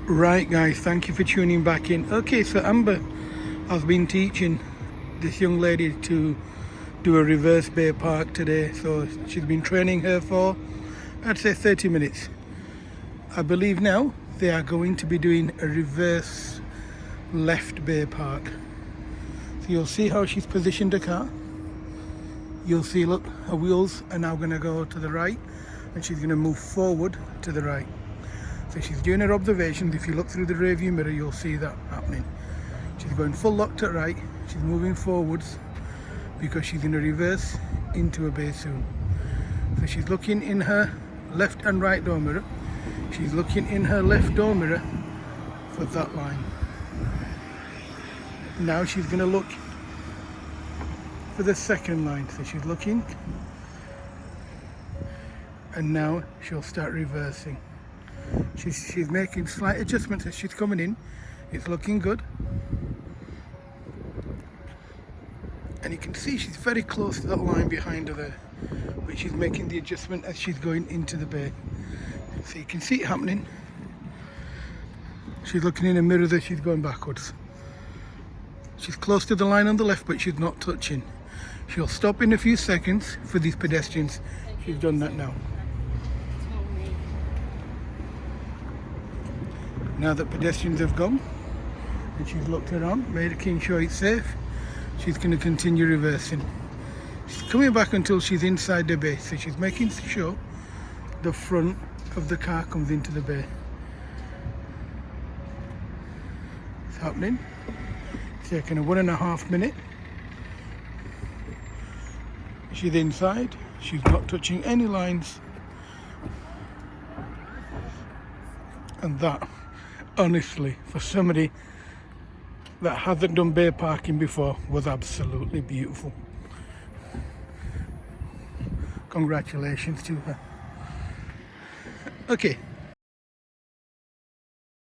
Right guys, thank you for tuning back in. Okay, so Amber has been teaching this young lady to do a reverse bay park today. So she's been training her for, I'd say 30 minutes. I believe now they are going to be doing a reverse left bay park. So you'll see how she's positioned the car. You'll see, look, her wheels are now going to go to the right and she's going to move forward to the right. So she's doing her observations. If you look through the rear view mirror, you'll see that happening. She's going full lock to right. She's moving forwards because she's going to reverse into a bay soon. So she's looking in her left and right door mirror. She's looking in her left door mirror for that line. Now she's going to look for the second line. So she's looking, and now she'll start reversing. She's making slight adjustments as she's coming in. It's looking good. And you can see she's very close to that line behind her there. But she's making the adjustment as she's going into the bay. So you can see it happening. She's looking in a mirror as she's going backwards. She's close to the line on the left, but she's not touching. She'll stop in a few seconds for these pedestrians. She's done that now. Now that pedestrians have gone and she's looked around, making sure it's safe, she's going to continue reversing. She's coming back until she's inside the bay, so she's making sure the front of the car comes into the bay. It's happening. It's taking a 1.5 minutes. She's inside, she's not touching any lines. And that, honestly, for somebody that hasn't done bay parking before, was absolutely beautiful. Congratulations to her. Okay.